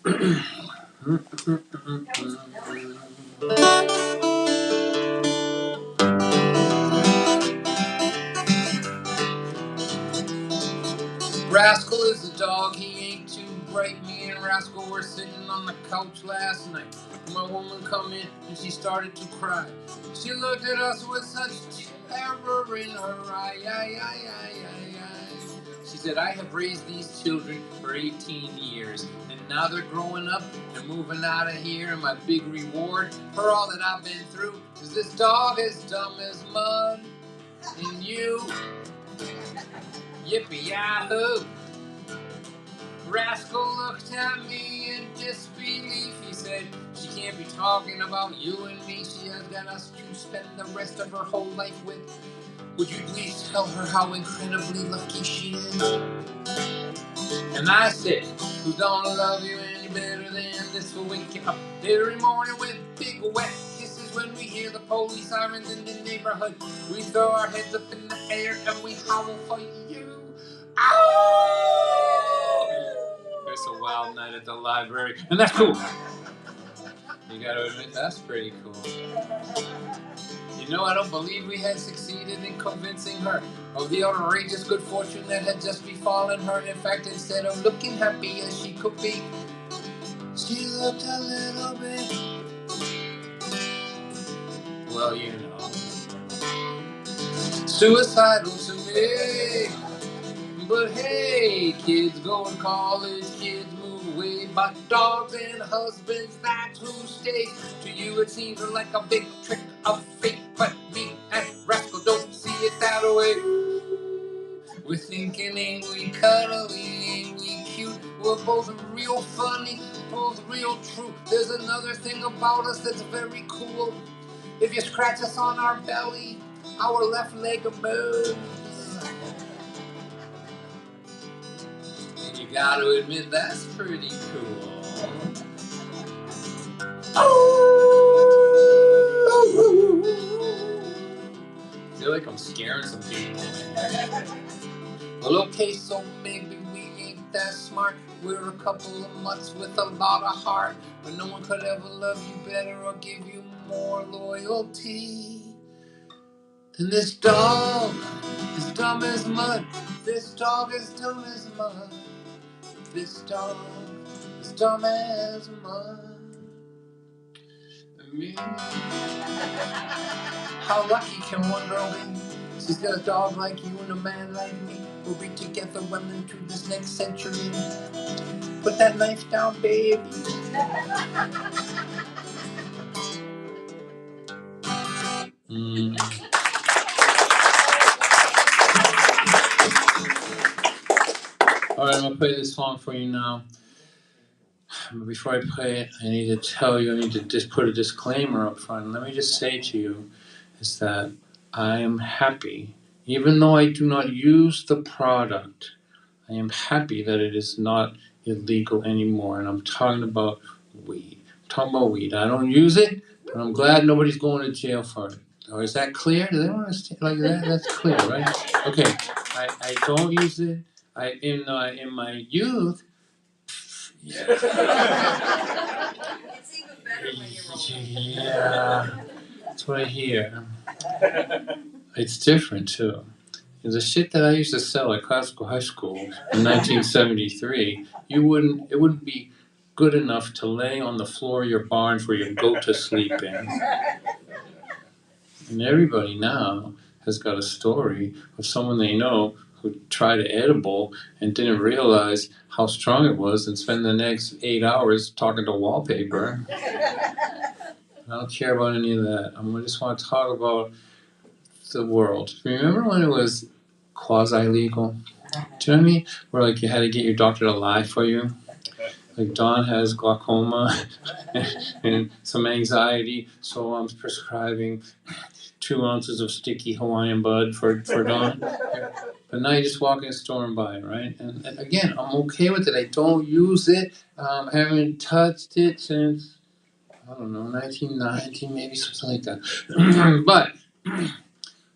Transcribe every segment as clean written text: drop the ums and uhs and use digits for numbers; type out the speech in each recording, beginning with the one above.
Rascal is a dog, he ain't too bright. Me and Rascal were sitting on the couch last night. My woman come in and she started to cry. She looked at us with such terror in her eye. She said, I have raised these children for 18 years, and now they're growing up and moving out of here, and my big reward for all that I've been through is this dog as dumb as mud. And you, yippee-yahoo. Rascal looked at me in disbelief. He said, she can't be talking about you and me. She has got us to spend the rest of her whole life with. Would you please tell her how incredibly lucky she is? And I said, who don't love you any better than this will wake you up every morning with big wet kisses. When we hear the police sirens in the neighborhood, we throw our heads up in the air and we howl for you. Ow! It's a wild night at the library, and that's cool. You gotta admit, that's pretty cool. You know, I don't believe we had succeeded in convincing her of the outrageous good fortune that had just befallen her. In fact, instead of looking happy as she could be, she looked a little bit, well, you know, suicidal to me. But hey, kids go to college, kids move away, but dogs and husbands, that's who stays. To you it seems like a big trick of fate, but me and Rascal don't see it that way. We're thinking, ain't we cuddly, ain't we cute? We're both real funny, both real true. There's another thing about us that's very cool. If you scratch us on our belly, our left leg moves. And you gotta admit, that's pretty cool. I feel like I'm scaring some people. Well, okay, so maybe we ain't that smart. We're a couple of mutts with a lot of heart, but no one could ever love you better or give you more loyalty than this dog is dumb as mud. This dog is dumb as mud. This dog is dumb as mud. How lucky can one girl be? She's got a dog like you and a man like me. We'll be together well into this next century. Put that knife down, baby. Alright, I'm going to play this song for you now. But before I play it, I need to tell you, I need to just put a disclaimer up front. Let me just say to you is that I am happy, even though I do not use the product, I am happy that it is not illegal anymore. And I'm talking about weed. I don't use it, but I'm glad nobody's going to jail for it. Or is that clear? Do they want to like that? That's clear, right? Okay. I don't use it. In my youth. Yeah. It's even better when you're older. Yeah. That's what I hear. It's different too. The shit that I used to sell at Classical High School in 1973, it wouldn't be good enough to lay on the floor of your barn for your goat to sleep in. And everybody now has got a story of someone they know who tried an edible and didn't realize how strong it was and spend the next 8 hours talking to wallpaper. I don't care about any of that. I just want to talk about the world. Remember when it was quasi-legal? Do you know what I mean? Where like you had to get your doctor to lie for you. Like Don has glaucoma and some anxiety, so I'm prescribing 2 ounces of sticky Hawaiian bud for Don. But now you just walk in a store and buy it, right? And again, I'm okay with it. I don't use it. I haven't touched it since, I don't know, 1990, maybe something like that. But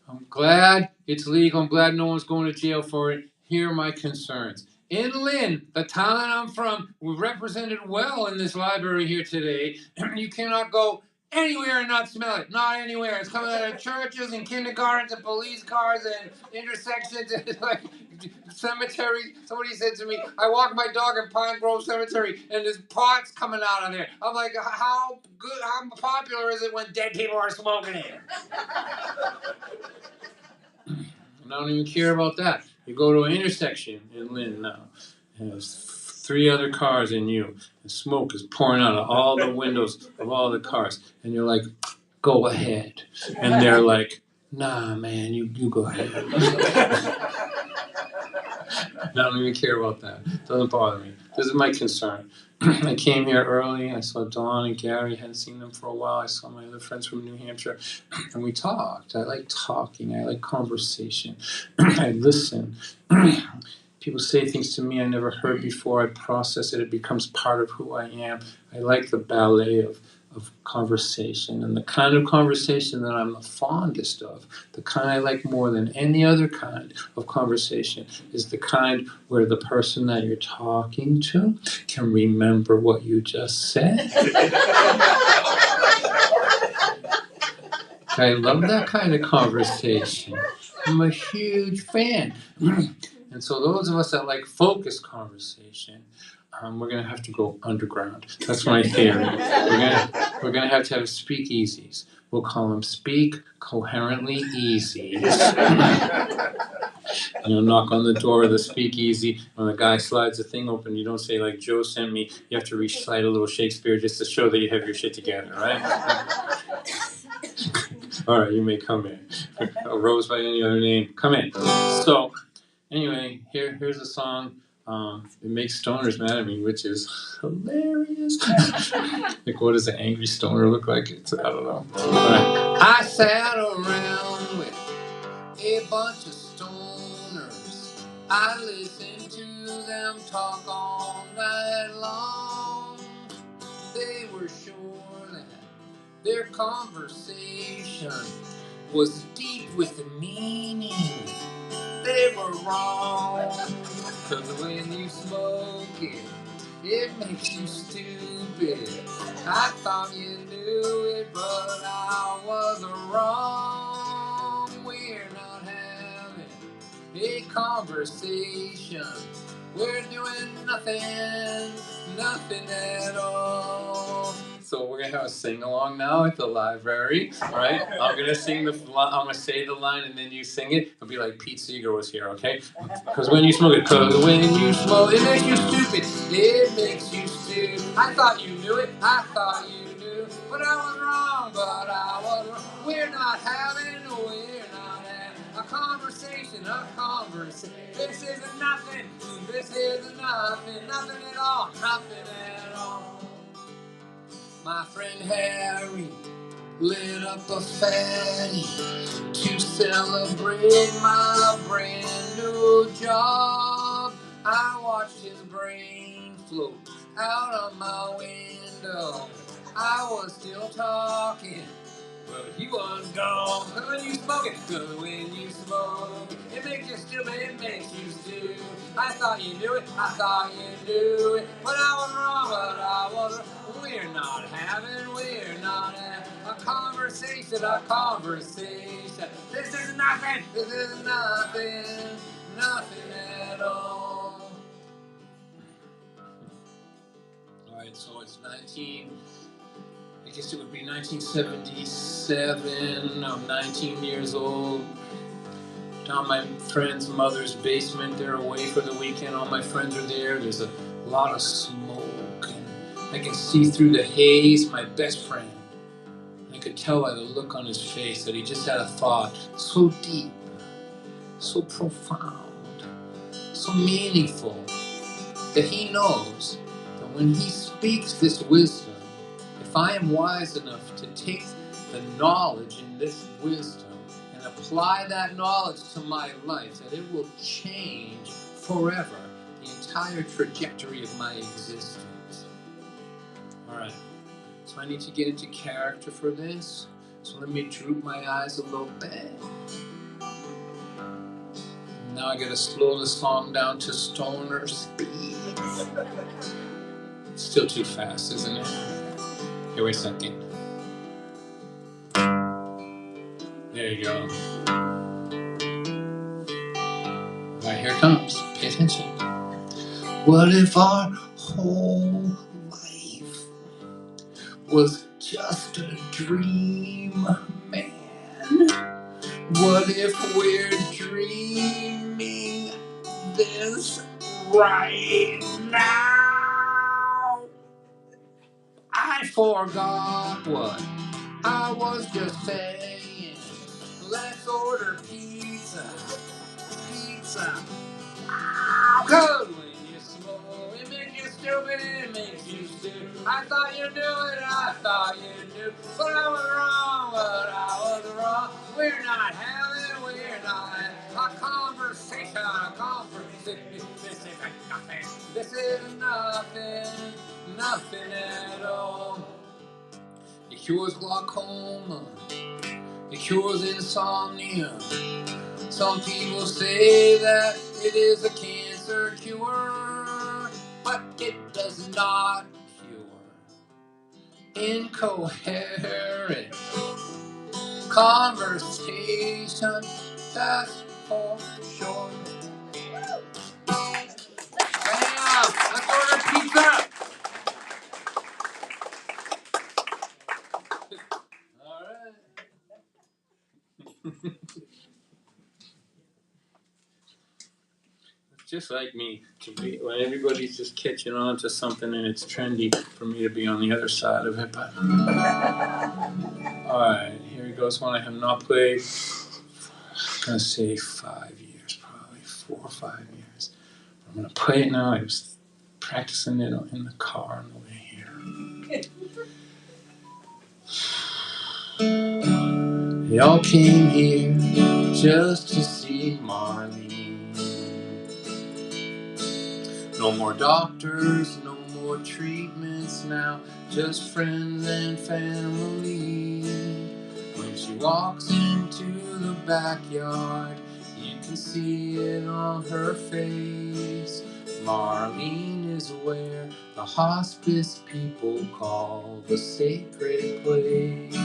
I'm glad it's legal. I'm glad no one's going to jail for it. Here are my concerns. in Lynn, the town I'm from, we're represented well in this library here today. You cannot go anywhere and not smell it. Not anywhere. It's coming out of churches and kindergartens and police cars and intersections and like cemeteries. Somebody said to me, I walk my dog in Pine Grove Cemetery and there's pots coming out of there. I'm like, how popular is it when dead people are smoking it? And I don't even care about that. You go to an intersection in Lynn now, and there's 3 other cars in you, and smoke is pouring out of all the windows of all the cars, and you're like, go ahead. And they're like, nah, man, you go ahead. I don't even care about that. It doesn't bother me. This is my concern. I came here early. I saw Dawn and Gary. I hadn't seen them for a while. I saw my other friends from New Hampshire. And we talked. I like talking. I like conversation. I listen. People say things to me I never heard before. I process it. It becomes part of who I am. I like the ballet of conversation. And the kind of conversation that I'm the fondest of, the kind I like more than any other kind of conversation, is the kind where the person that you're talking to can remember what you just said. I love that kind of conversation. I'm a huge fan. And so those of us that like focused conversation, we're going to have to go underground. That's my theory. We're going to have speakeasies. We'll call them Speak Coherently Easies. Knock on the door of the speakeasy. When the guy slides the thing open, you don't say like Joe sent me. You have to recite a little Shakespeare just to show that you have your shit together, right? All right, you may come in. A rose by any other name, come in. So, anyway, here's a song. It makes stoners mad at me, which is hilarious. Like, what does an angry stoner look like? I don't know. Right. I sat around with a bunch of stoners. I listened to them talk all night long. They were sure that their conversation was deep with meaning. They were wrong, 'cause when you smoke it, it makes you stupid. I thought you knew it, but I was wrong. We're not having a conversation. We're doing nothing at all. So we're gonna have a sing-along now at the library, right? I'm gonna say the line and then you sing it. It'll be like Pete Seeger was here, okay? Because when you smoke it, it makes you stupid. It makes you stupid. I thought you knew it. I thought you knew, but I was wrong. We're not having a conversation. This isn't nothing. Nothing at all. My friend Harry lit up a fatty to celebrate my brand new job. I watched his brain float out of my window. I was still talking, but he was gone. When you smoke it makes you stupid, it makes you stupid. I thought you knew it, but I was wrong. We're not having a conversation. This is nothing at all. Alright, so it's I guess it would be 1977. I'm 19 years old. Down my friend's mother's basement. They're away for the weekend. All my friends are there. There's a lot of smoke. And I can see through the haze my best friend. I could tell by the look on his face that he just had a thought so deep, so profound, so meaningful, that he knows that when he speaks this wisdom, if I am wise enough to take the knowledge in this wisdom and apply that knowledge to my life, that it will change forever the entire trajectory of my existence. All right, so I need to get into character for this. So let me droop my eyes a little bit. And Now I gotta slow the song down to stoner speed. Still too fast, isn't it? Here, wait a second. There you go. Right, here it comes. Pay attention. What if our whole life was just a dream, man? What if we're dreaming this right now? I forgot what I was just saying. Let's order pizza. Pizza. Cause when you smoke, it makes you stupid, it makes you stupid. I thought you knew it, I thought you knew. But I was wrong. We're not having, we're not having a conversation, This is nothing. This is nothing at all. It cures glaucoma, it cures insomnia. Some people say that it is a cancer cure, but it does not cure incoherent conversation, that's for sure. Bam! Let's order pizza! Alright. Just like me, when everybody's just catching on to something and it's trendy, for me to be on the other side of it. But alright, here goes one I have not played. I'm gonna say 5 years, probably 4 or 5 years. I'm gonna play it now. I was practicing it in the car on the way here. They all came here just to see Marlene. No more doctors, no more treatments now, just friends and family. When she walks into the backyard, you can see it on her face. Marlene is where the hospice people call the sacred place.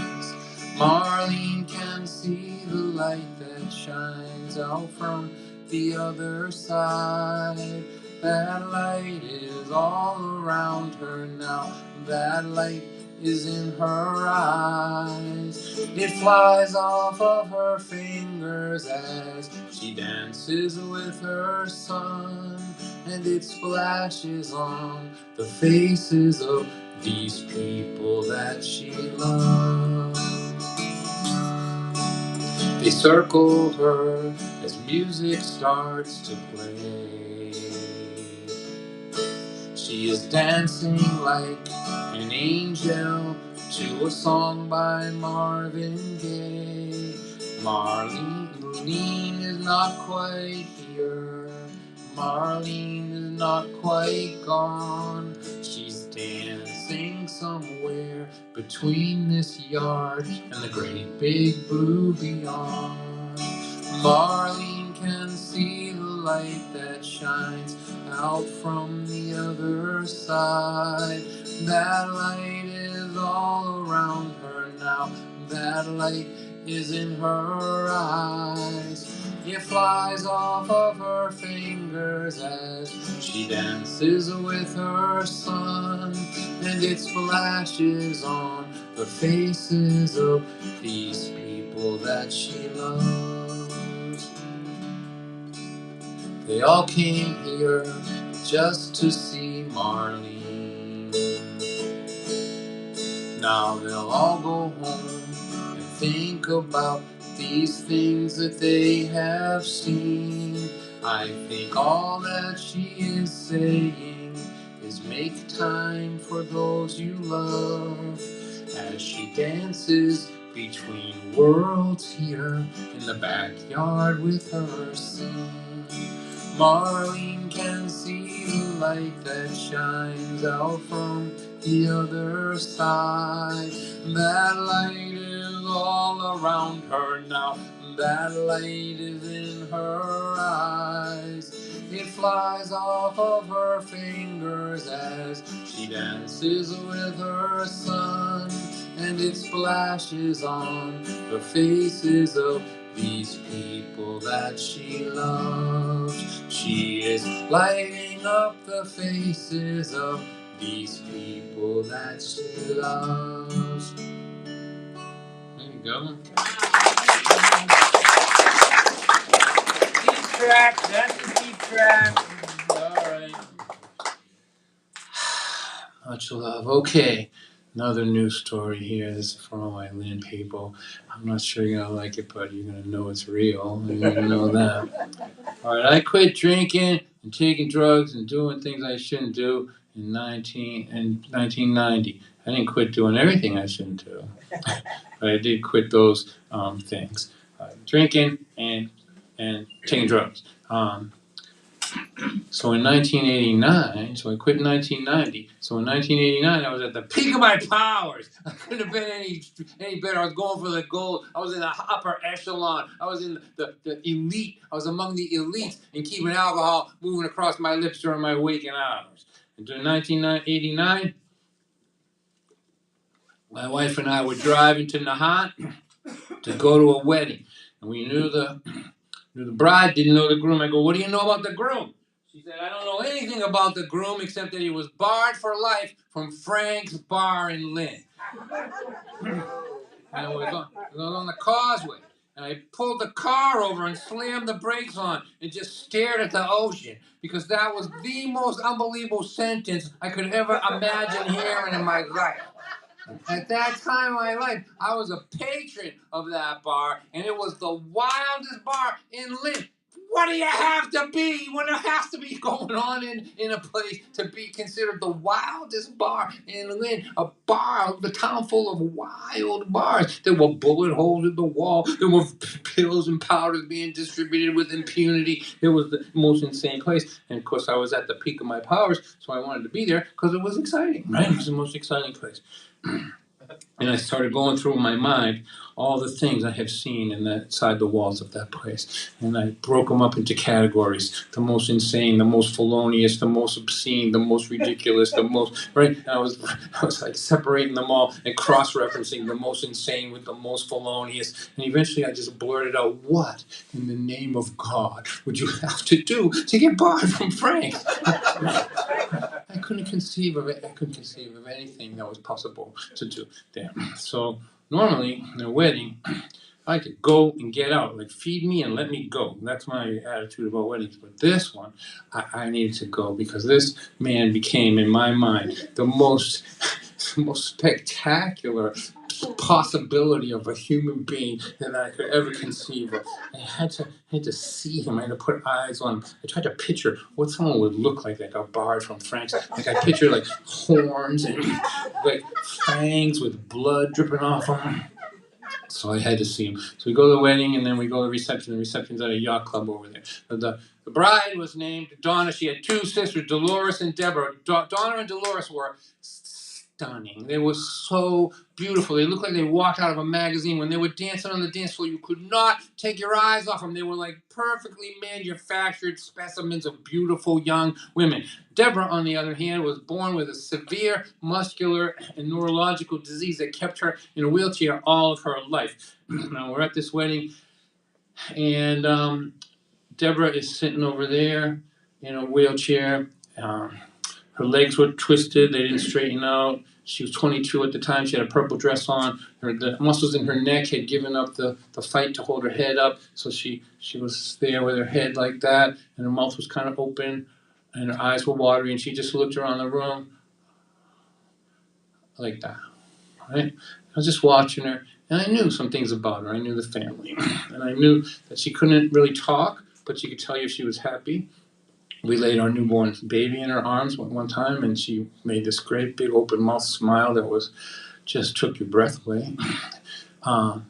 Marlene can see the light that shines out from the other side. That light is all around her now. That light is in her eyes. It flies off of her fingers as she dances with her son. And it splashes on the faces of these people that she loves. They circle her as music starts to play. She is dancing like an angel to a song by Marvin Gaye. Marlene is not quite here. Marlene is not quite gone. She's dancing somewhere between this yard and the great big blue beyond. Marlene can see the light that shines out from the other side. That light is all around her now. That light is in her eyes. It flies off of her fingers as she dances with her son. And it splashes on the faces of these people that she loves. They all came here just to see Marlene. Now they'll all go home and think about these things that they have seen. I think all that she is saying is make time for those you love. As she dances between worlds here in the backyard with her son. Marlene can see the light that shines out from the other side. That light is all around her now. that light is in her eyes. It flies off of her fingers as she dances with her son, and it splashes on the faces of these people that she loves. She is lighting up the faces of these people that she loves. There you go. Deep track, that's a deep track. Alright. Much love. Okay. Another news story here. This is for all my Lynn people. I'm not sure you're going to like it, but you're going to know it's real. You're going to know that. Alright, I quit drinking and taking drugs and doing things I shouldn't do in 1990. I didn't quit doing everything I shouldn't do, but I did quit those things. Drinking and taking drugs. So in 1989, so I quit in 1990. So in 1989, I was at the peak of my powers. I couldn't have been any better. I was going for the gold. I was in the upper echelon. I was in the elite. I was among the elites in keeping alcohol moving across my lips during my waking hours. And during 1989, my wife and I were driving to Nahat to go to a wedding. And we knew the bride, didn't know the groom. I go, what do you know about the groom? She said, I don't know anything about the groom except that he was barred for life from Frank's Bar in Lynn. And it was on the causeway. And I pulled the car over and slammed the brakes on and just stared at the ocean because that was the most unbelievable sentence I could ever imagine hearing in my life. At that time in my life, I was a patron of that bar, and it was the wildest bar in Lynn. What do you have to be? What has to be going on in a place to be considered the wildest bar in Lynn? A bar, the town full of wild bars. There were bullet holes in the wall. There were pills and powders being distributed with impunity. It was the most insane place. And of course, I was at the peak of my powers, so I wanted to be there because it was exciting, right? It was the most exciting place. And I started going through in my mind all the things I have seen inside the walls of that place. And I broke them up into categories. The most insane, the most felonious, the most obscene, the most ridiculous, the most, right? And I was like separating them all and cross-referencing the most insane with the most felonious. And eventually I just blurted out, what in the name of God would you have to do to get barred from Frank's? I couldn't conceive of it. I couldn't conceive of anything that was possible to do there. So normally in a wedding, I could go and get out, like feed me and let me go. That's my attitude about weddings. But this one, I needed to go because this man became, in my mind, the most spectacular possibility of a human being that I could ever conceive of. I had to see him. I had to put eyes on him. I tried to picture what someone would look like a barred from Frank's. Like I pictured like horns and like fangs with blood dripping off them. So I had to see him. So we go to the wedding and then we go to the reception. The reception's at a yacht club over there. The bride was named Donna. She had two sisters, Dolores and Deborah. Donna and Dolores were stunning. They were so beautiful. They looked like they walked out of a magazine. When they were dancing on the dance floor, you could not take your eyes off them. They were like perfectly manufactured specimens of beautiful young women. Deborah, on the other hand, was born with a severe muscular and neurological disease that kept her in a wheelchair all of her life. Now, we're at this wedding, and Deborah is sitting over there in a wheelchair. Her legs were twisted. They didn't straighten out. She was 22 at the time. She had a purple dress on. The muscles in her neck had given up the fight to hold her head up. So she was there with her head like that, and her mouth was kind of open, and her eyes were watery, and she just looked around the room like that. Right? I was just watching her, and I knew some things about her. I knew the family, and I knew that she couldn't really talk, but she could tell you if she was happy. We laid our newborn baby in her arms one time, and she made this great big open mouth smile that was just took your breath away. And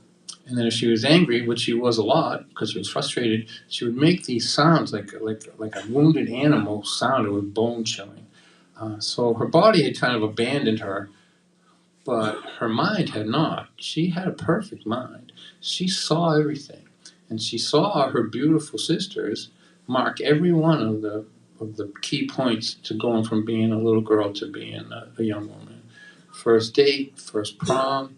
then if she was angry, which she was a lot because she was frustrated, she would make these sounds like a wounded animal sound. It was bone chilling. So her body had kind of abandoned her, but her mind had not. She had a perfect mind. She saw everything. And she saw her beautiful sisters mark every one of the key points to going from being a little girl to being a young woman. First date, first prom,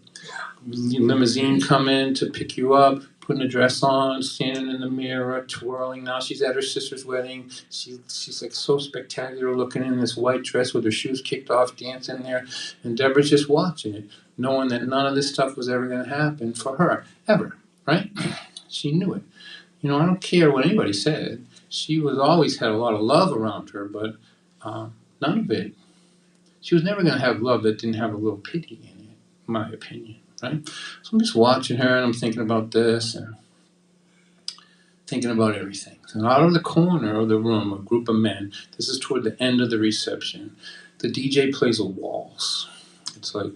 limousine come in to pick you up, putting a dress on, standing in the mirror, twirling. Now she's at her sister's wedding. She's like so spectacular looking in this white dress with her shoes kicked off, dancing there. And Deborah's just watching it, knowing that none of this stuff was ever going to happen for her, ever, right? She knew it. I don't care what anybody said. She was always had a lot of love around her, but none of it. She was never going to have love that didn't have a little pity in it, in my opinion, right? So I'm just watching her and I'm thinking about this and thinking about everything. And out of the corner of the room, a group of men, this is toward the end of the reception, the DJ plays a waltz. It's like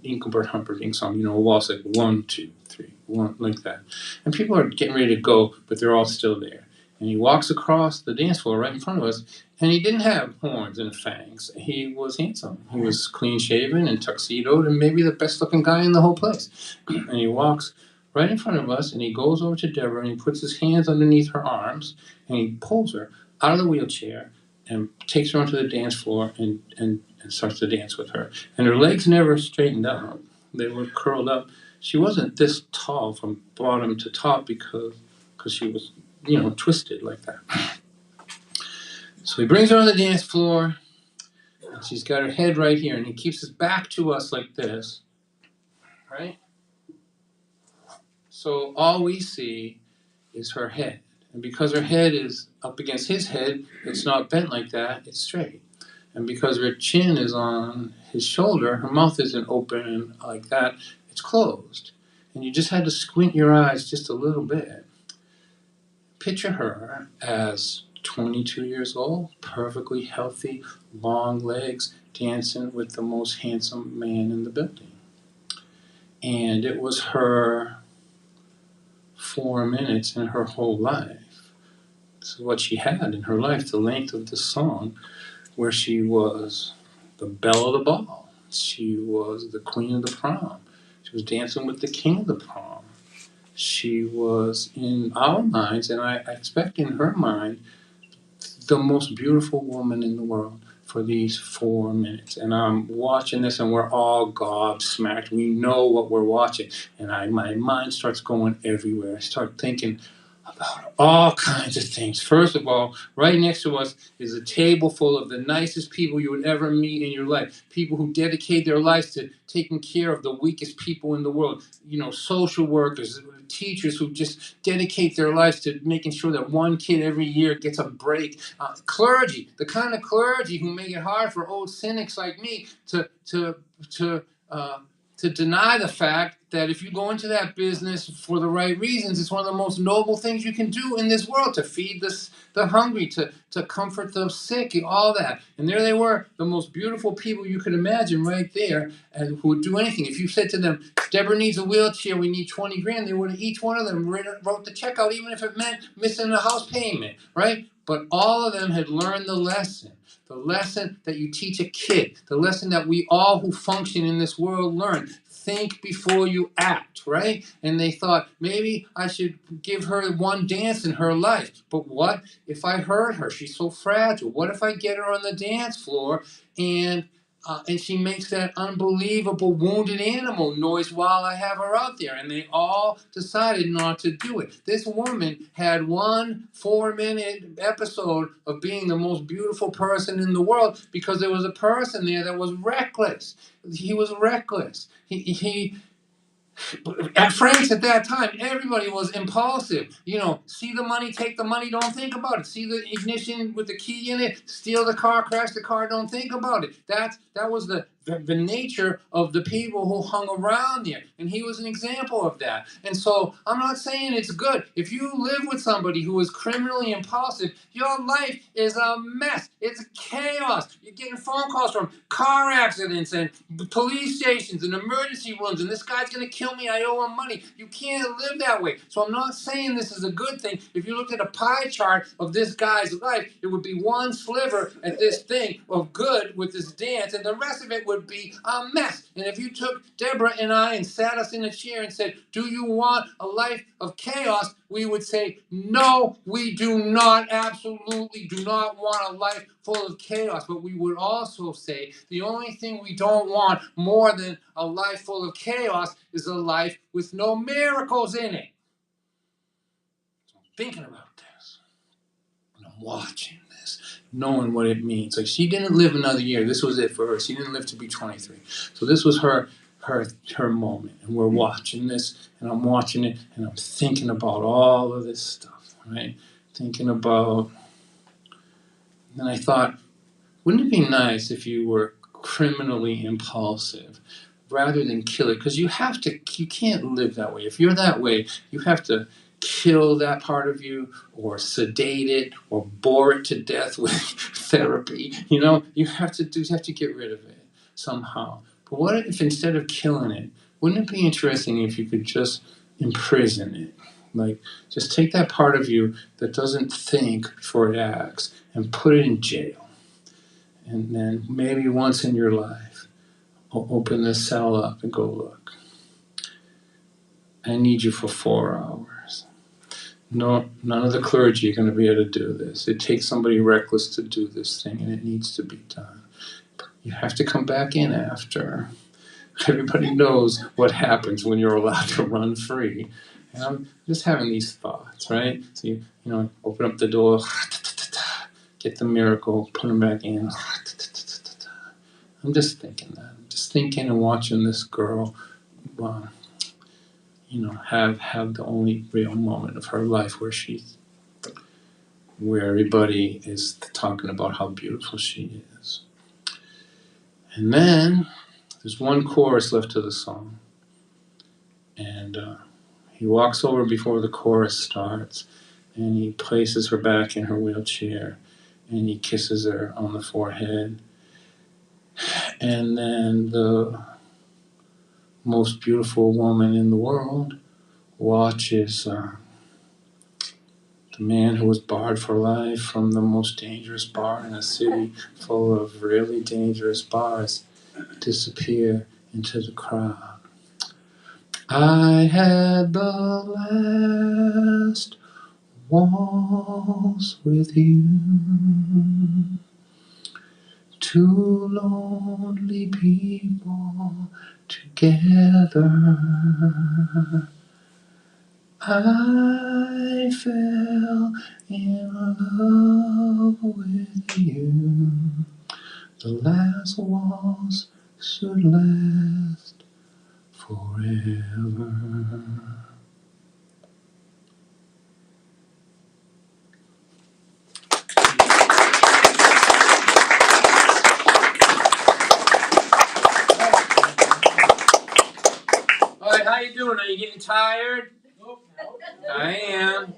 Engelbert Humperdinck song, a waltz like 1, 2, 3, 1, like that. And people are getting ready to go, but they're all still there. And he walks across the dance floor right in front of us, and he didn't have horns and fangs. He was handsome. He was clean-shaven and tuxedoed and maybe the best-looking guy in the whole place. And he walks right in front of us, and he goes over to Deborah, and he puts his hands underneath her arms, and he pulls her out of the wheelchair and takes her onto the dance floor and starts to dance with her. And her legs never straightened out. They were curled up. She wasn't this tall from bottom to top because she was, twisted like that. So he brings her on the dance floor, and she's got her head right here, and he keeps his back to us like this, right? So all we see is her head. And because her head is up against his head, it's not bent like that, it's straight. And because her chin is on his shoulder, her mouth isn't open like that, it's closed. And you just had to squint your eyes just a little bit. Picture her as 22 years old, perfectly healthy, long legs, dancing with the most handsome man in the building. And it was her 4 minutes in her whole life. This is what she had in her life, the length of the song, where she was the belle of the ball. She was the queen of the prom. She was dancing with the king of the prom. She was, in our minds, and I expect in her mind, the most beautiful woman in the world for these 4 minutes. And I'm watching this and we're all gobsmacked. We know what we're watching. And my mind starts going everywhere. I start thinking about all kinds of things. First of all, right next to us is a table full of the nicest people you would ever meet in your life. People who dedicate their lives to taking care of the weakest people in the world. Social workers, teachers who just dedicate their lives to making sure that one kid every year gets a break. Clergy, the kind of clergy who make it hard for old cynics like me to deny the fact that if you go into that business for the right reasons, it's one of the most noble things you can do in this world, to feed the hungry, to comfort the sick, all that. And there they were, the most beautiful people you could imagine right there, and who would do anything. If you said to them, Deborah needs a wheelchair, we need 20 grand, they would have each one of them wrote the check out, even if it meant missing a house payment, right? But all of them had learned the lesson. The lesson that you teach a kid, the lesson that we all who function in this world learn. Think before you act, right? And they thought, maybe I should give her one dance in her life. But what if I hurt her? She's so fragile. What if I get her on the dance floor and she makes that unbelievable wounded animal noise while I have her out there? And they all decided not to do it. This woman had one 4-minute episode of being the most beautiful person in the world because there was a person there that was reckless. He was reckless. At Frank's at that time, everybody was impulsive. See the money, take the money, don't think about it. See the ignition with the key in it, steal the car, crash the car, don't think about it. That was the nature of the people who hung around there. And he was an example of that. And so I'm not saying it's good. If you live with somebody who is criminally impulsive, your life is a mess. It's chaos. You're getting phone calls from car accidents and police stations and emergency rooms, and this guy's going to kill tell me I owe him money. You can't live that way. So I'm not saying this is a good thing. If you looked at a pie chart of this guy's life, it would be one sliver at this thing of good with this dance, and the rest of it would be a mess. And if you took Deborah and I and sat us in a chair and said, do you want a life of chaos? We would say, no, we do not, absolutely do not want a life full of chaos. But we would also say the only thing we don't want more than a life full of chaos is a life with no miracles in it. So I'm thinking about this, and I'm watching this, knowing what it means. Like, she didn't live another year. This was it for her. She didn't live to be 23. So this was her moment, and we're watching this, and I'm watching it, and I'm thinking about all of this stuff, right? Thinking about, and I thought, wouldn't it be nice if you were criminally impulsive rather than kill it? Because you can't live that way. If you're that way, you have to kill that part of you, or sedate it, or bore it to death with therapy. You have to get rid of it somehow. But what if instead of killing it, wouldn't it be interesting if you could just imprison it? Like, just take that part of you that doesn't think before it acts and put it in jail. And then maybe once in your life, open the cell up and go, look, I need you for 4 hours. No, none of the clergy are going to be able to do this. It takes somebody reckless to do this thing, and it needs to be done. You have to come back in after. Everybody knows what happens when you're allowed to run free. And I'm just having these thoughts, right? So you open up the door, get the miracle, put them back in. I'm just thinking that. I'm just thinking and watching this girl, have the only real moment of her life where everybody is talking about how beautiful she is. And then there's one chorus left to the song, and he walks over before the chorus starts, and he places her back in her wheelchair, and he kisses her on the forehead. And then the most beautiful woman in the world watches the man who was barred for life from the most dangerous bar in a city full of really dangerous bars disappear into the crowd. I had the last waltz with you. Two lonely people together. I fell in love with you. The last waltz should last forever. All right, how you doing? Are you getting tired? I am.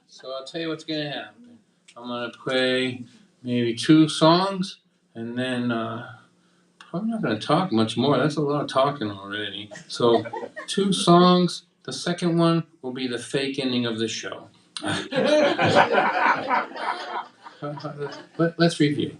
So I'll tell you what's going to happen. I'm going to play maybe 2 songs, and then probably not going to talk much more. That's a lot of talking already. So 2 songs. The second one will be the fake ending of the show. Let's review.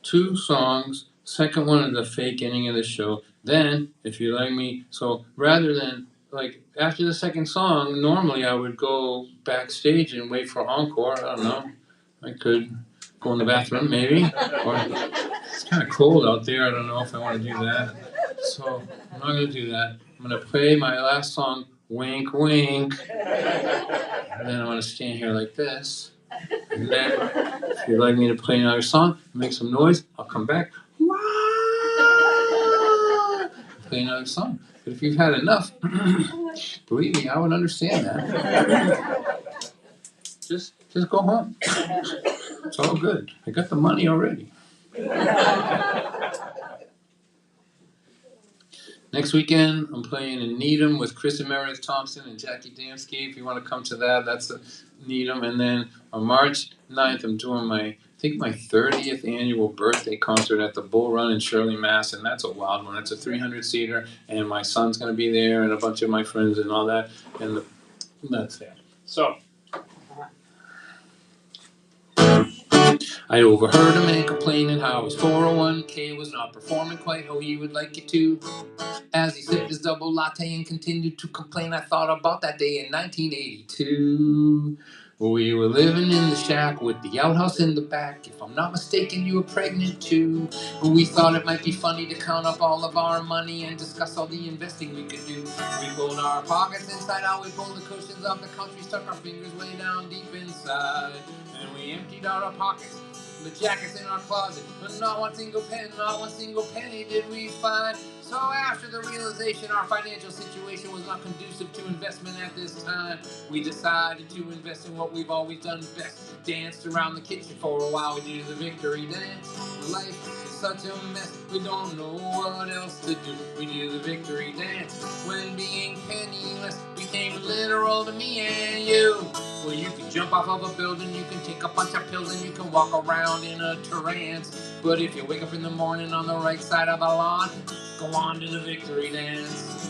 2 songs. Second one is the fake ending of the show. Then, if you like me, so rather than, like, after the second song, normally I would go backstage and wait for encore. I don't know. I could go in the bathroom, maybe. Or it's kind of cold out there. I don't know if I want to do that. So I'm not going to do that. I'm going to play my last song, Wink, Wink. And then I'm going to stand here like this. And then, if you'd like me to play another song, make some noise, I'll come back. Play another song. But if you've had enough, believe me, I would understand that. Just go home. It's all good. I got the money already. Next weekend, I'm playing in Needham with Chris and Meredith Thompson and Jackie Damsky. If you want to come to that, that's Needham. And then on March 9th, I'm doing my think my 30th annual birthday concert at the Bull Run in Shirley, Mass. And that's a wild one. That's a 300-seater, and my son's going to be there, and a bunch of my friends and all that. And that's it. So I overheard a man complaining how his 401k was not performing quite how he would like it to. As he sipped his double latte and continued to complain, I thought about that day in 1982. We were living in the shack with the outhouse in the back. If I'm not mistaken, you were pregnant too. But we thought it might be funny to count up all of our money and discuss all the investing we could do. We pulled our pockets inside out, we pulled the cushions off the couch, we stuck our fingers way down deep inside. And we emptied out our pockets, the jackets in our closet, but not one single penny did we find. So after the realization our financial situation was not conducive to investment at this time, we decided to invest in what we've always done best. Danced around the kitchen for a while, we did the victory dance. Life is such a mess, we don't know what else to do. We do the victory dance when being penniless became literal to me and you. Well, you can jump off of a building, you can take a bunch of pills, and you can walk around in a trance. But if you wake up in the morning on the right side of the lawn, go on to the victory dance.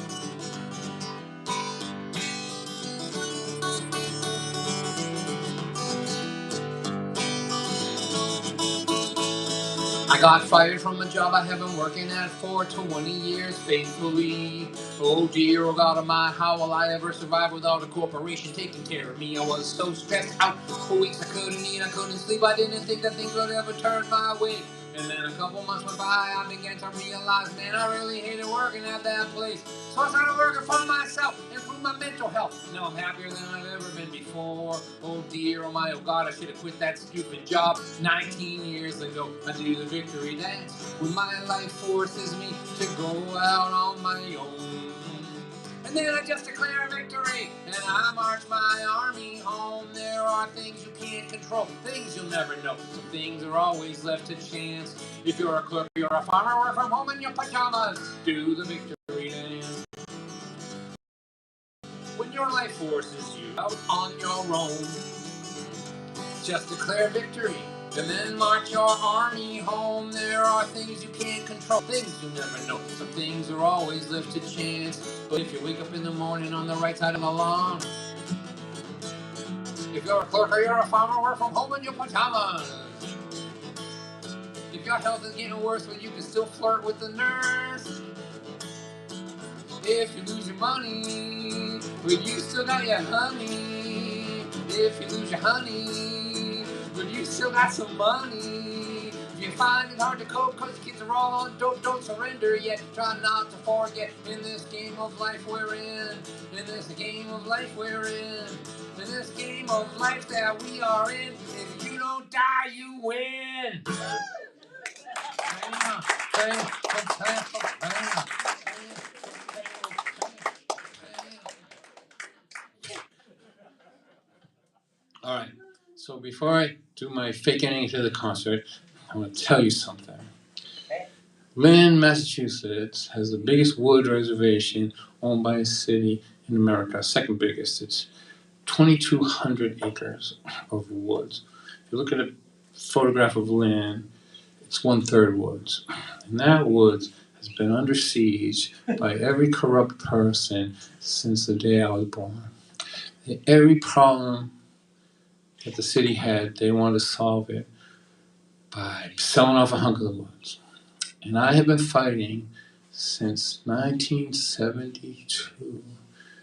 I got fired from a job I have been working at for 20 years faithfully. Oh dear, oh God, my, how will I ever survive without a corporation taking care of me? I was so stressed out for weeks I couldn't eat, I couldn't sleep, I didn't think that things would ever turn my way. And then a couple months went by, I began to realize, man, I really hated working at that place. So I started working for myself, improve my mental health. Now I'm happier than I've ever been before. Oh dear, oh my, oh God, I should have quit that stupid job 19 years ago. I do the victory dance when my life forces me to go out on my own. And then I just declare a victory, and I march my army home. There are things you can't control, things you'll never know. Some things are always left to chance. If you're a clerk, you're a farmer, work from home in your pajamas. Do the victory dance. When your life forces you out on your own, just declare victory, and then march your army home. There are things you can't control, things you never know. Some things are always left to chance. But if you wake up in the morning on the right side of the lawn, if you're a clerk or you're a farmer, work from home in your pajamas. If your health is getting worse, but you can still flirt with the nurse. If you lose your money, but you still got your honey. If you lose your honey, but you still got some money. If you find it hard to cope because kids are all on dope, don't surrender yet. Try not to forget in this game of life we're in. In this game of life we're in. In this game of life that we are in. If you don't die, you win. All right, so before I do my fake ending to the concert, I want to tell you something. Lynn, Massachusetts has the biggest wood reservation owned by a city in America, second biggest. It's 2,200 acres of woods. If you look at a photograph of Lynn, it's 1/3 woods. And that woods has been under siege by every corrupt person since the day I was born. Every problem that the city had, they wanted to solve it by selling off a hunk of the woods. And I have been fighting since 1972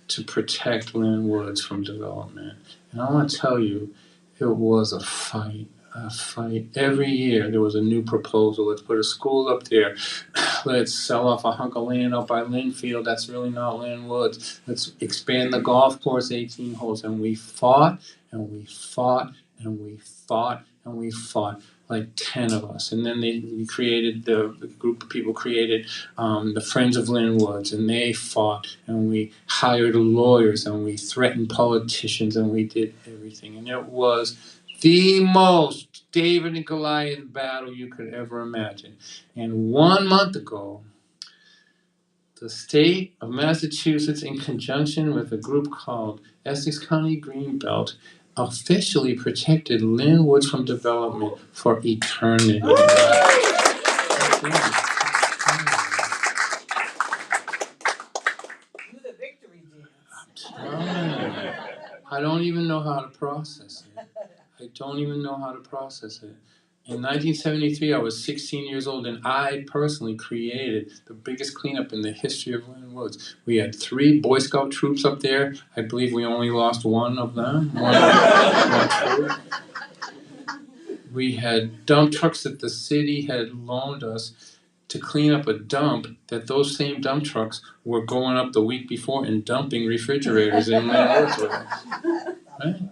to protect Lynn Woods from development. And I want to tell you, it was a fight. Every year there was a new proposal. Let's put a school up there. Let's sell off a hunk of land up by Linfield. That's really not Lynn Woods. Let's expand the golf course 18 holes. And we fought, and we fought, and we fought, and we fought. Like 10 of us. And then we created, the group of people created the Friends of Lynn Woods, and they fought, and we hired lawyers, and we threatened politicians, and we did everything. And it was the most David and Goliath battle you could ever imagine. And 1 month ago, the state of Massachusetts, in conjunction with a group called Essex County Greenbelt, officially protected Linwoods from development for eternity. I don't even know how to process it. I don't even know how to process it. In 1973, I was 16 years old, and I personally created the biggest cleanup in the history of Linwoods. We had 3 Boy Scout troops up there. I believe we only lost one of them. One troop. We had dump trucks that the city had loaned us to clean up a dump that those same dump trucks were going up the week before and dumping refrigerators in Linwoods with us. Right?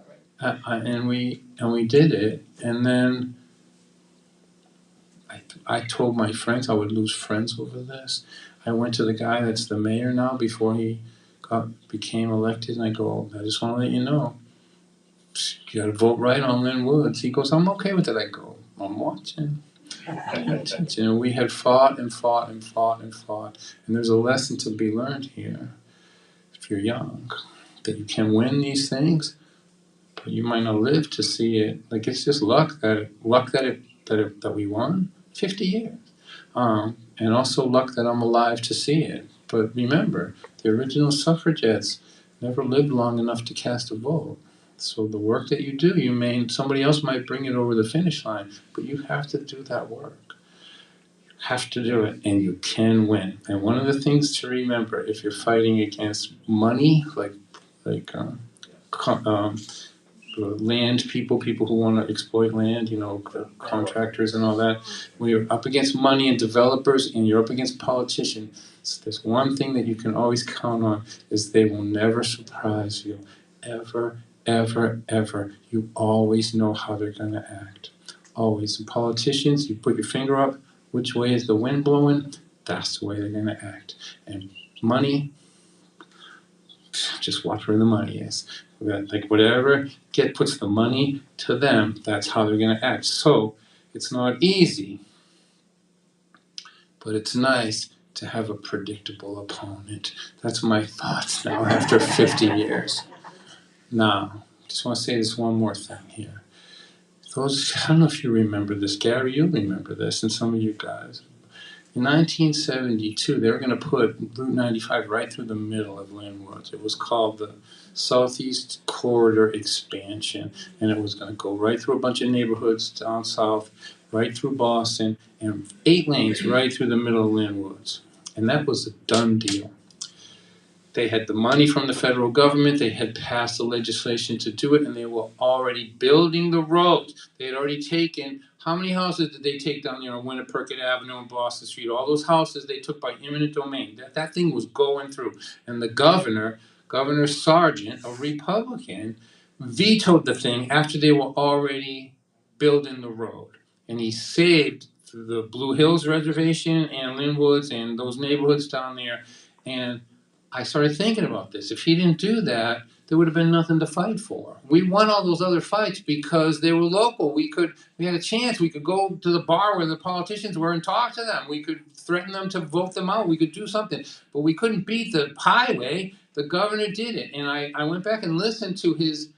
And we did it, and then I told my friends I would lose friends over this. I went to the guy that's the mayor now before he became elected, and I go, I just want to let you know, you got to vote right on Linwoods. He goes, I'm okay with it. I go, I'm watching. And we had fought and fought and fought and fought, and there's a lesson to be learned here. If you're young, that you can win these things, but you might not live to see it. Like, it's just luck that we won 50 years. And also luck that I'm alive to see it. But remember, the original suffragettes never lived long enough to cast a vote. So the work that you do, somebody else might bring it over the finish line, but you have to do that work. You have to do it, and you can win. And one of the things to remember, if you're fighting against money, like land people who want to exploit land, contractors and all that. When you're up against money and developers and you're up against politicians, there's one thing that you can always count on is they will never surprise you. Ever, ever, ever. You always know how they're going to act. Always. And politicians, you put your finger up, which way is the wind blowing? That's the way they're going to act. And money, just watch where the money is. Like whatever puts the money to them, that's how they're going to act. So it's not easy, but it's nice to have a predictable opponent. That's my thoughts now after 50 years. Now, just want to say this one more thing here. I don't know if you remember this. Gary, you remember this, and some of you guys. In 1972, they were going to put Route 95 right through the middle of Linwoods. It was called the Southeast Corridor Expansion, and it was going to go right through a bunch of neighborhoods down south, right through Boston, and 8 lanes right through the middle of Linwoods. And that was a done deal. They had the money from the federal government, they had passed the legislation to do it, and they were already building the roads. They had already taken, how many houses did they take down there on Winnipecket Avenue and Boston Street? All those houses they took by eminent domain. That thing was going through. And the Governor Sargent, a Republican, vetoed the thing after they were already building the road. And he saved the Blue Hills Reservation and Linwoods and those neighborhoods down there. And I started thinking about this. If he didn't do that, there would have been nothing to fight for. We won all those other fights because they were local. We had a chance. We could go to the bar where the politicians were and talk to them. We could threaten them to vote them out. We could do something. But we couldn't beat the highway. The governor did it. And I went back and listened to his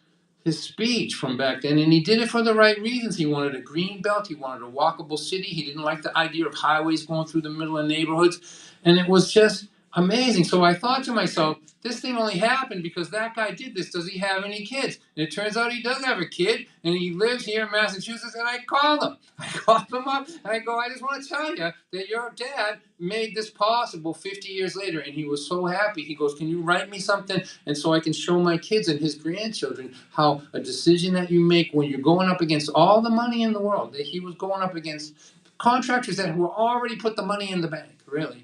speech from back then, and he did it for the right reasons. He wanted a green belt. He wanted a walkable city. He didn't like the idea of highways going through the middle of neighborhoods. And it was just amazing. So I thought to myself, this thing only happened because that guy did this. Does he have any kids? And it turns out he does have a kid, and he lives here in Massachusetts, and I called him. I called him up, and I go, I just want to tell you that your dad made this possible 50 years later, and he was so happy. He goes, can you write me something? And so I can show my kids and his grandchildren how a decision that you make when you're going up against all the money in the world, that he was going up against contractors that were already put the money in the bank, really,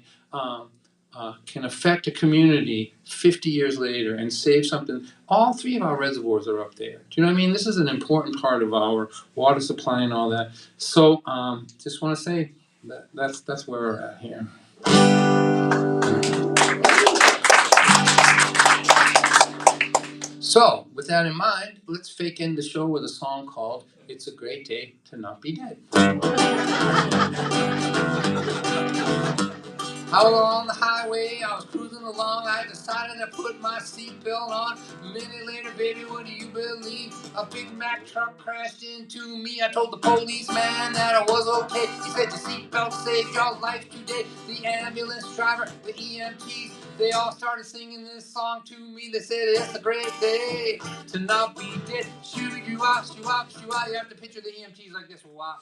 can affect a community 50 years later and save something. All 3 of our reservoirs are up there. Do you know what I mean? This is an important part of our water supply and all that. So just want to say that's where we're at here. So with that in mind, let's fake end the show with a song called It's a Great Day to Not Be Dead. Out on the highway, I was cruising along. I decided to put my seatbelt on. A minute later, baby, what do you believe? A Big Mac truck crashed into me. I told the policeman that I was okay. He said your seatbelt saved your life today. The ambulance driver, the EMTs, they all started singing this song to me. They said it's a great day to not be dead. Shoo you out, shoo out, shoo out. You have to picture the EMTs like this. Wow.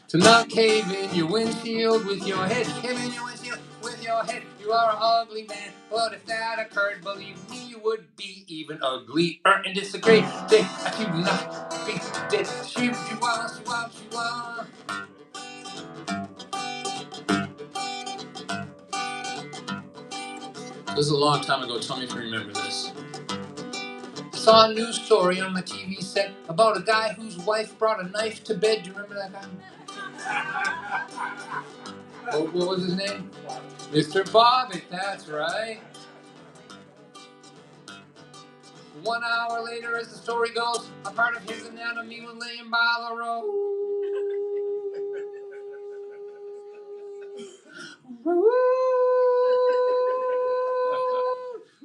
To not cave in your windshield with your head. Cave in your windshield with your head. You are an ugly man, but if that occurred, believe me, you would be even uglier. And it's a great day to not be dead. Shoot you out, shoot out, shoot out. This is a long time ago. Tell me if you remember this. I saw a news story on my TV set about a guy whose wife brought a knife to bed. Do you remember that guy? What was his name? Mr. Bobbitt, that's right. 1 hour later, as the story goes, a part of his anatomy was laying by the road.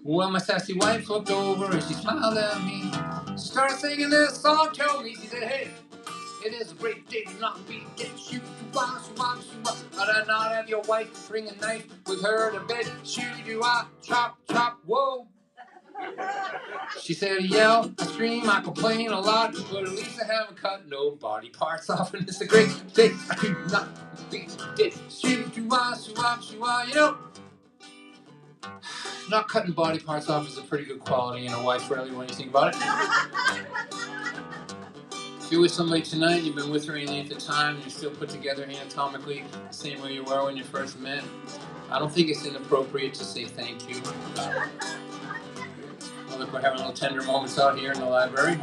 Well, my sassy wife looked over and she smiled at me. She started singing this song to me. She said, hey, it is a great day to not be dead. Shoot you out, shoot out, shoot out. But not have your wife bring a knife with her to bed. Shoot you out, chop, chop, whoa. She said, I yell, I scream, I complain a lot, but at least I haven't cut no body parts off, and it's a great day. I do not be dead. Shoot you out, shoot out, shoot out. You know, not cutting body parts off is a pretty good quality in a wife, really, when you think about it. If you're with somebody tonight, you've been with her any length of time, and you're still put together anatomically the same way you were when you first met, I don't think it's inappropriate to say thank you. Well, look, we're having little tender moments out here in the library.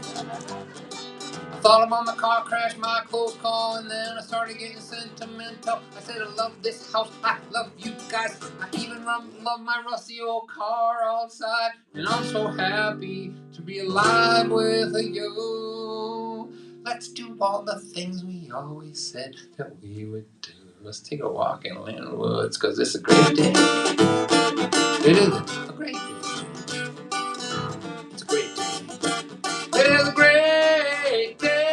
I thought about my car crash, my close call, and then I started getting sentimental. I said I love this house, I love you guys. I even love my rusty old car outside. And I'm so happy to be alive with you. Let's do all the things we always said that we would do. Let's take a walk in Lynn Woods, because it's a great day. It is a great day. It's a great day. It is a great day.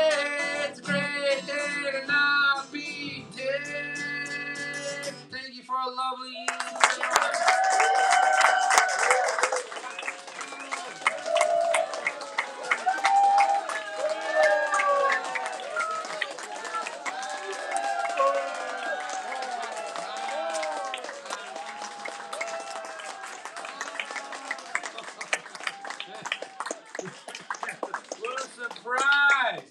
It's a great day to not be dead. Thank you for a lovely evening. What a surprise!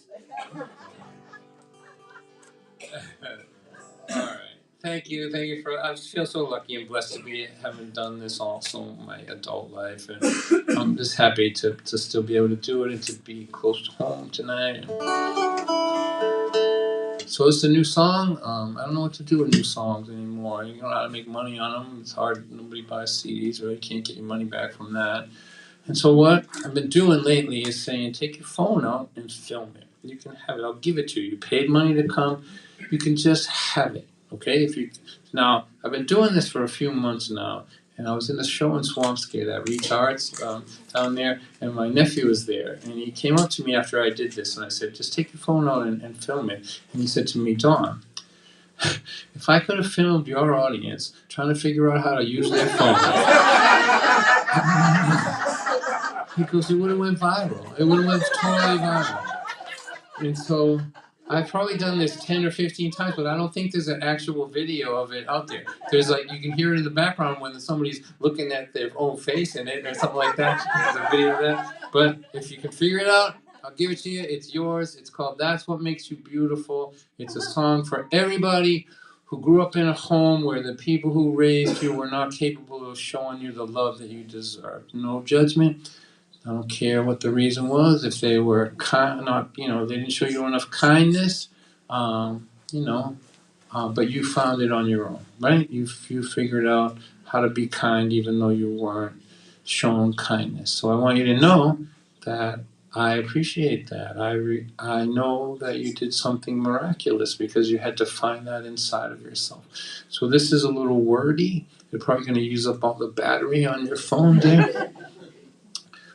All right. Thank you for. I feel so lucky and blessed to be having done this also in my adult life, and I'm just happy to still be able to do it and to be close to home tonight. So it's a new song. I don't know what to do with new songs anymore. You don't know how to make money on them. It's hard. Nobody buys CDs, right? You can't get your money back from that. And so what I've been doing lately is saying, take your phone out and film it. You can have it. I'll give it to you. You paid money to come. You can just have it. Okay? Now, I've been doing this for a few months now, and I was in the show in Swampscott at Reach Arts down there, and my nephew was there, and he came up to me after I did this, and I said, just take your phone out and film it. And he said to me, Don, if I could have filmed your audience trying to figure out how to use their phone, he goes, it would have went viral. It would have went totally viral. And so I've probably done this 10 or 15 times, but I don't think there's an actual video of it out there. There's like, you can hear it in the background when somebody's looking at their own face in it or something like that. There's a video of that. But if you can figure it out, I'll give it to you. It's yours. It's called That's What Makes You Beautiful. It's a song for everybody who grew up in a home where the people who raised you were not capable of showing you the love that you deserve. No judgment. I don't care what the reason was. If they were they didn't show you enough kindness, but you found it on your own, right? You figured out how to be kind even though you weren't shown kindness. So I want you to know that I appreciate that. I know that you did something miraculous because you had to find that inside of yourself. So this is a little wordy. You're probably going to use up all the battery on your phone there.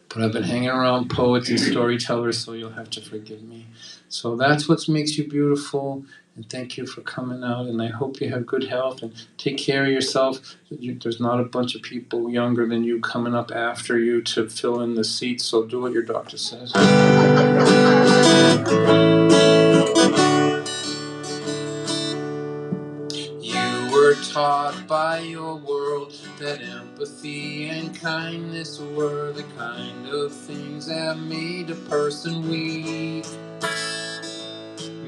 But I've been hanging around poets and storytellers, so you'll have to forgive me. So that's what makes you beautiful. And thank you for coming out. And I hope you have good health and take care of yourself. There's not a bunch of people younger than you coming up after you to fill in the seats. So do what your doctor says. You were taught by your world that empathy and kindness were the kind of things that made a person weak.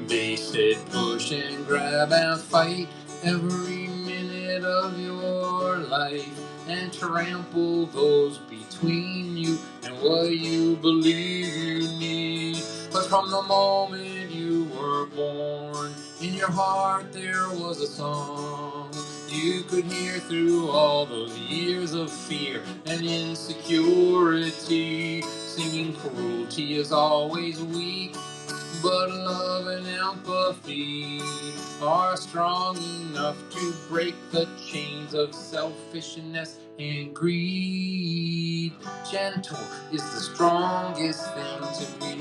They said push and grab and fight every minute of your life and trample those between you and what you believe you need. But from the moment you were born, in your heart there was a song you could hear through all those years of fear and insecurity, singing cruelty is always weak, but love and empathy are strong enough to break the chains of selfishness and greed. Gentle is the strongest thing to be.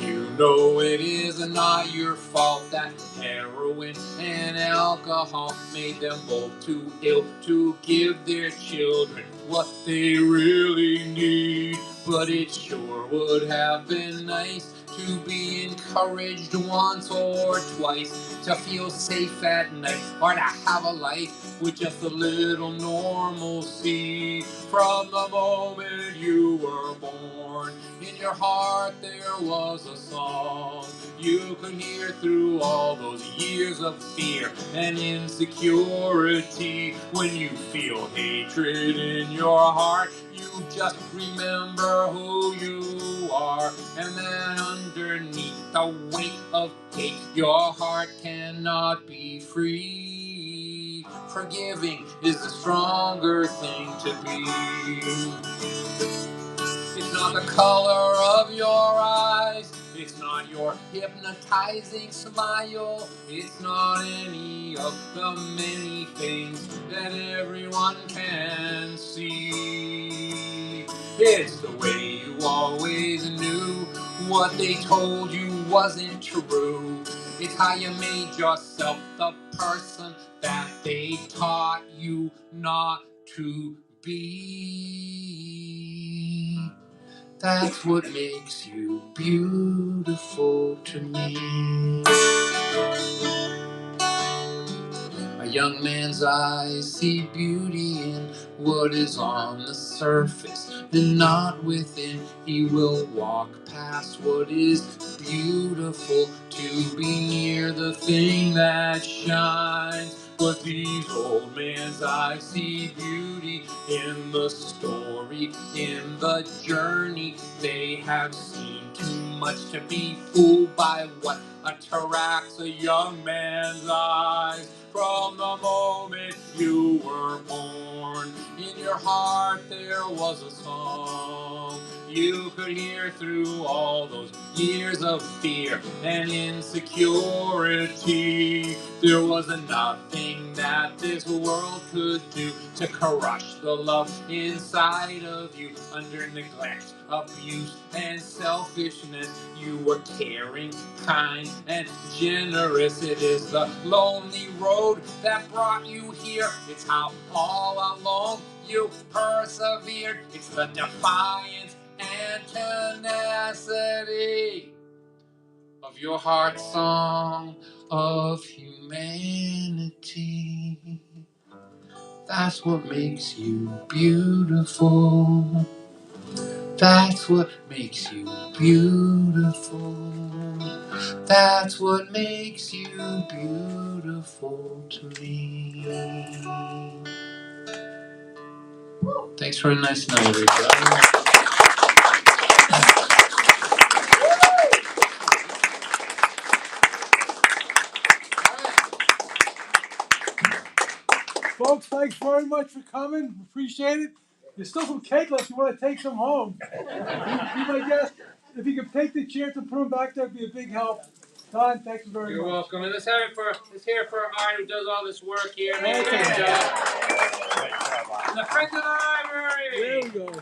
You know it is not your fault that heroin and alcohol made them both too ill to give their children what they really need. But it sure would have been nice to be encouraged once or twice, to feel safe at night, or to have a life with just a little normalcy. From the moment you were born, in your heart there was a song you could hear through all those years of fear and insecurity. When you feel hatred in your heart, you just remember who you are, and then underneath the weight of hate, your heart cannot be free. Forgiving is the stronger thing to be. It's not the color of your eyes, it's not your hypnotizing smile, it's not any of the many things that everyone can see. It's the way you always knew what they told you wasn't true. It's how you made yourself the person that they taught you not to be. That's what makes you beautiful to me. A young man's eyes see beauty in what is on the surface, and not within. He will walk past what is beautiful to be near the thing that shines. But these old man's eyes see beauty in the story, in the journey. They have seen too much to be fooled by what attracts a young man's eyes. From the moment you were born, in your heart there was a song you could hear through all those years of fear and insecurity. There was nothing that this world could do to crush the love inside of you. Under neglect, abuse, and selfishness, you were caring, kind, and generous. It is the lonely road that brought you here. It's how all along you persevered. It's the defiance and tenacity of your heart song of humanity. That's what makes you beautiful. That's what makes you beautiful. That's what makes you beautiful to me. Thanks for a nice night, everybody. Folks, thanks very much for coming. Appreciate it. There's still some cake left. You want to take some home? Be my guest. If you could take the chairs and put them back there, it'd be a big help. Don, thank you very much. You're welcome. And let's hear it for Art, who does all this work here. Thank you. And the friend of the library. There we go.